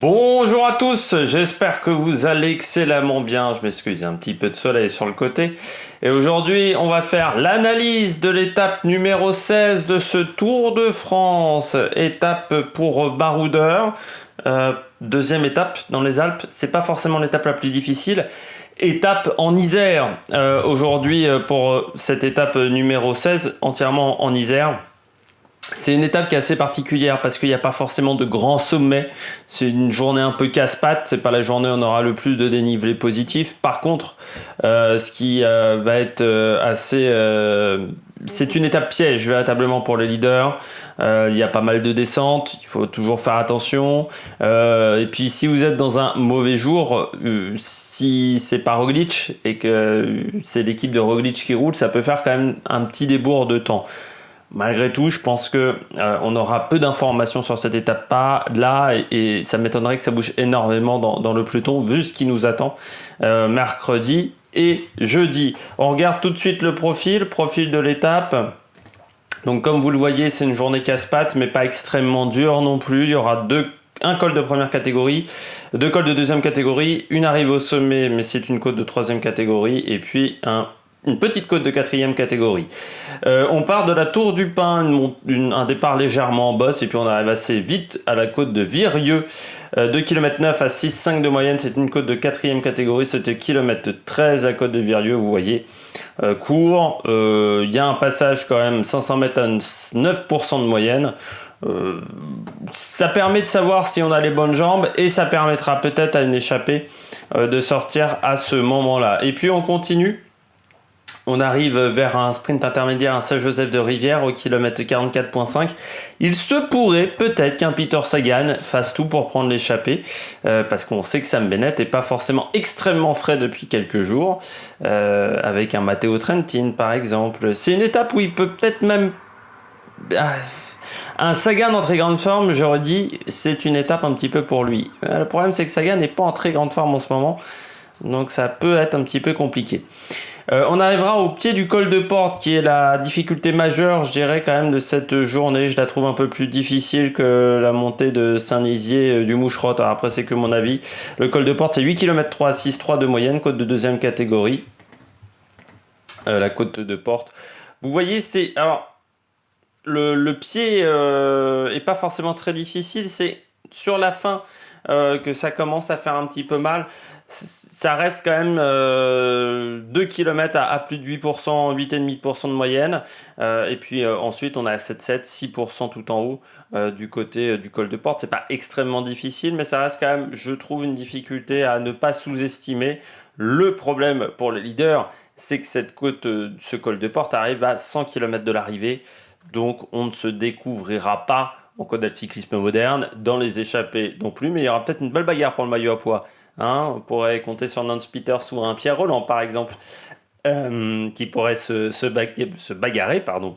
Bonjour à tous, j'espère que vous allez excellemment bien. Je m'excuse, il y a un petit peu de soleil sur le côté. Et aujourd'hui, on va faire l'analyse de l'étape numéro 16 de ce Tour de France. Étape pour baroudeur. Deuxième étape dans les Alpes. C'est pas forcément l'étape la plus difficile. Étape en Isère. Aujourd'hui, pour cette étape numéro 16, entièrement en Isère. C'est une étape qui est assez particulière parce qu'il n'y a pas forcément de grands sommets. C'est une journée un peu casse-pattes. C'est pas la journée où on aura le plus de dénivelé positif. Par contre, ce qui va être c'est une étape piège véritablement pour les leaders. Il y a pas mal de descentes. Il faut toujours faire attention. Et puis si vous êtes dans un mauvais jour, si c'est pas Roglic et que c'est l'équipe de Roglic qui roule, ça peut faire quand même un petit débours de temps. Malgré tout, je pense que on aura peu d'informations sur cette étape-là et ça m'étonnerait que ça bouge énormément dans le peloton vu ce qui nous attend mercredi et jeudi. On regarde tout de suite le profil de l'étape. Donc comme vous le voyez, c'est une journée casse-pattes mais pas extrêmement dure non plus. Il y aura un col de première catégorie, deux cols de deuxième catégorie, une arrivée au sommet mais c'est une côte de troisième catégorie et puis une petite côte de quatrième catégorie. On part de la Tour du Pin, un départ légèrement en bosse, et puis on arrive assez vite à la côte de Virieu. 2 km 9 à 6,5 de moyenne, c'est une côte de quatrième catégorie, c'était km 13 à côte de Virieu, vous voyez. Court, il y a un passage quand même 500 mètres à 9% de moyenne. Ça permet de savoir si on a les bonnes jambes et ça permettra peut-être à une échappée de sortir à ce moment-là. Et puis on continue. On arrive vers un sprint intermédiaire à Saint-Joseph-de-Rivière au kilomètre 44,5. Il se pourrait peut-être qu'un Peter Sagan fasse tout pour prendre l'échappée, parce qu'on sait que Sam Bennett n'est pas forcément extrêmement frais depuis quelques jours, avec un Matteo Trentin par exemple. C'est une étape où il peut peut-être même... Un Sagan en très grande forme, j'aurais dit, c'est une étape un petit peu pour lui. Le problème, c'est que Sagan n'est pas en très grande forme en ce moment, donc ça peut être un petit peu compliqué. On arrivera au pied du col de Porte qui est la difficulté majeure, je dirais quand même, de cette journée. Je la trouve un peu plus difficile que la montée de Saint-Nizier du Moucherotte. Alors après, c'est que mon avis. Le col de Porte, c'est 8 km 3 à 6,3 de moyenne, côte de deuxième catégorie. La côte de Porte. Vous voyez, c'est... Alors, le pied est pas forcément très difficile. C'est sur la fin que ça commence à faire un petit peu mal. Ça reste quand même 2 km à plus de 8%, 8,5% de moyenne. Et puis ensuite, on a 7,7, 6% tout en haut du côté du col de Porte. C'est pas extrêmement difficile, mais ça reste quand même, je trouve, une difficulté à ne pas sous-estimer. Le problème pour les leaders, c'est que cette côte, ce col de Porte arrive à 100 km de l'arrivée. Donc on ne se découvrira pas en code de cyclisme moderne, dans les échappées non plus, mais il y aura peut-être une belle bagarre pour le maillot à pois. Hein, on pourrait compter sur Nance Peters ou un Pierre Roland, par exemple, qui pourrait se bagarrer, pardon.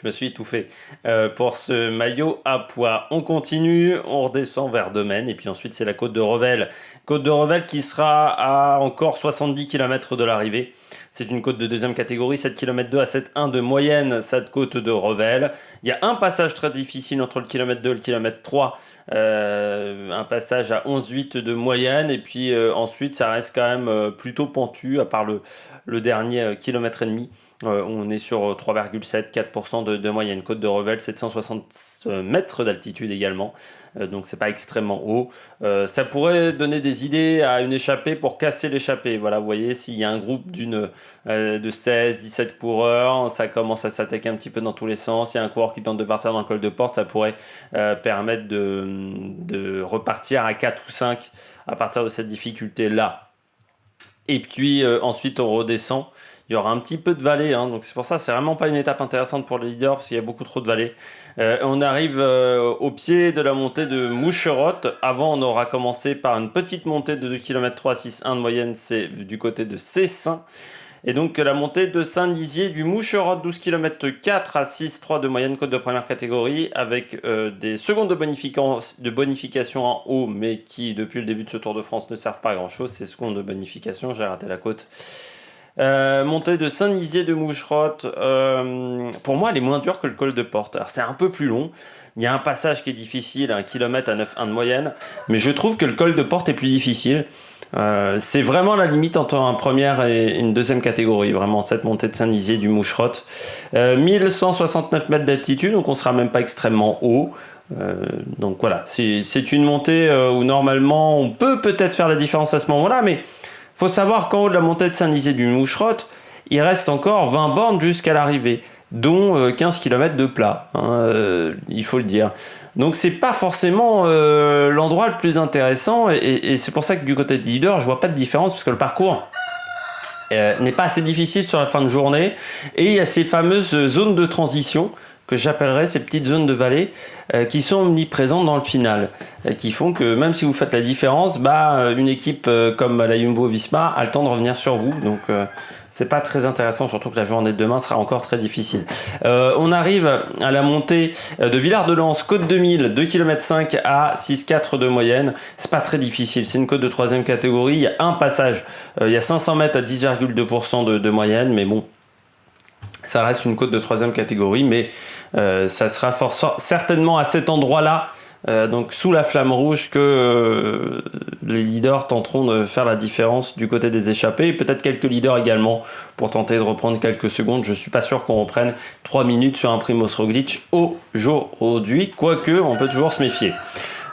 Je me suis étouffé pour ce maillot à pois. On continue, on redescend vers Domaine, et puis ensuite c'est la côte de Revel. Côte de Revel qui sera à encore 70 km de l'arrivée. C'est une côte de deuxième catégorie, 7 km 2 à 7,1 de moyenne, cette côte de Revel. Il y a un passage très difficile entre le kilomètre 2 et le kilomètre 3. Un passage à 11,8 de moyenne. Et puis ensuite, ça reste quand même plutôt pentu, à part le dernier kilomètre et demi. On est sur 3,7, 4% de moyenne. Côte de Revel, 760 mètres d'altitude également. Donc c'est pas extrêmement haut. Ça pourrait donner des idées à une échappée pour casser l'échappée. Voilà, vous voyez, s'il y a un groupe de 16, 17 coureurs, ça commence à s'attaquer un petit peu dans tous les sens. Il y a un coureur qui tente de partir dans le col de Porte, ça pourrait permettre de repartir à 4 ou 5 à partir de cette difficulté-là. Et puis ensuite on redescend. Il y aura un petit peu de vallée, hein, donc c'est pour ça que c'est vraiment pas une étape intéressante pour les leaders parce qu'il y a beaucoup trop de vallées. On arrive au pied de la montée de Moucherotte. Avant, on aura commencé par une petite montée de 2 km 3 à 6,1 de moyenne, c'est du côté de Cessin. Et donc la montée de Saint-Nizier du Moucherotte, 12 km 4 à 6,3 de moyenne, côte de première catégorie, avec des secondes de bonification en haut, mais qui depuis le début de ce Tour de France ne servent pas à grand chose. Ces secondes de bonification, j'ai raté la côte. Montée de Saint-Nizier de Moucherotte, pour moi, elle est moins dure que le col de Porte. Alors, c'est un peu plus long. Il y a un passage qui est difficile, 1 km à 9,1 de moyenne. Mais je trouve que le col de Porte est plus difficile. C'est vraiment la limite entre une première et une deuxième catégorie. Vraiment, cette montée de Saint-Nizier du Moucherotte. 1169 mètres d'altitude, donc on sera même pas extrêmement haut. Donc voilà, c'est une montée où normalement on peut peut-être faire la différence à ce moment-là, mais faut savoir qu'en haut de la montée de Saint-Nizier du Moucherotte, il reste encore 20 bornes jusqu'à l'arrivée, dont 15 km de plat, il faut le dire. Donc c'est pas forcément l'endroit le plus intéressant, et c'est pour ça que du côté du leader, je vois pas de différence, parce que le parcours n'est pas assez difficile sur la fin de journée, et il y a ces fameuses zones de transition, que j'appellerais ces petites zones de vallée qui sont omniprésentes dans le final, qui font que même si vous faites la différence, une équipe comme la Jumbo-Visma a le temps de revenir sur vous, donc c'est pas très intéressant, surtout que la journée de demain sera encore très difficile. On arrive à la montée de Villard-de-Lans, côte 2000, 2 km 5 à 6,4 de moyenne. C'est pas très difficile, c'est une côte de 3e catégorie, il y a un passage, il y a 500 mètres à 10,2% de moyenne, mais bon, ça reste une côte de 3e catégorie, mais ça sera certainement à cet endroit-là, donc sous la flamme rouge, que les leaders tenteront de faire la différence du côté des échappés, et peut-être quelques leaders également pour tenter de reprendre quelques secondes. Je ne suis pas sûr qu'on reprenne 3 minutes sur un Primož Roglič aujourd'hui, quoique on peut toujours se méfier.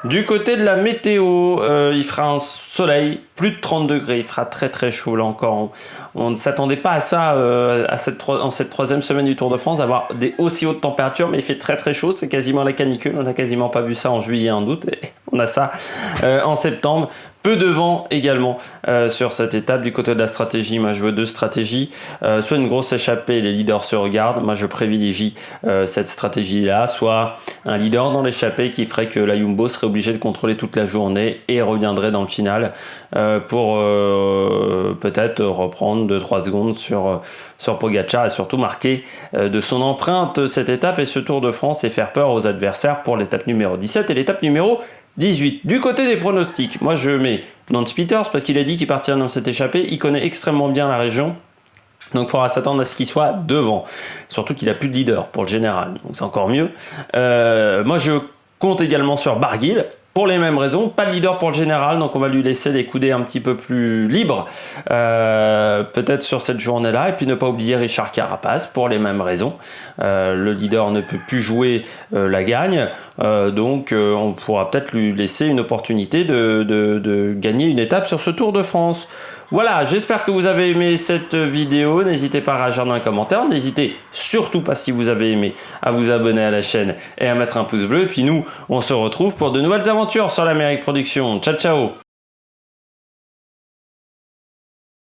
Du côté de la météo, il fera un soleil, plus de 30 degrés, il fera très très chaud là encore. On ne s'attendait pas à ça en cette 3e semaine du Tour de France, d'avoir des aussi hautes températures, mais il fait très très chaud, c'est quasiment la canicule, on n'a quasiment pas vu ça en juillet et en août, et on a ça en septembre. Peu de vent également sur cette étape. Du côté de la stratégie, moi je veux 2 stratégies. Soit une grosse échappée, les leaders se regardent. Moi je privilégie cette stratégie-là. Soit un leader dans l'échappée qui ferait que la Jumbo serait obligée de contrôler toute la journée et reviendrait dans le final pour peut-être reprendre 2-3 secondes sur Pogačar et surtout marquer de son empreinte cette étape et ce Tour de France et faire peur aux adversaires pour l'étape numéro 17 et l'étape numéro 18. Du côté des pronostics, moi je mets Nance Peters parce qu'il a dit qu'il partirait dans cette échappée. Il connaît extrêmement bien la région, donc il faudra s'attendre à ce qu'il soit devant. Surtout qu'il n'a plus de leader pour le général, donc c'est encore mieux. Moi je compte également sur Barguil. Pour les mêmes raisons, pas de leader pour le général, donc on va lui laisser les coudées un petit peu plus libres, peut-être sur cette journée-là, et puis ne pas oublier Richard Carapaz pour les mêmes raisons. Le leader ne peut plus jouer la gagne, donc on pourra peut-être lui laisser une opportunité de gagner une étape sur ce Tour de France. Voilà, j'espère que vous avez aimé cette vidéo. N'hésitez pas à réagir dans les commentaires. N'hésitez surtout pas, si vous avez aimé, à vous abonner à la chaîne et à mettre un pouce bleu. Et puis nous, on se retrouve pour de nouvelles aventures sur l'Amérique Production. Ciao, ciao!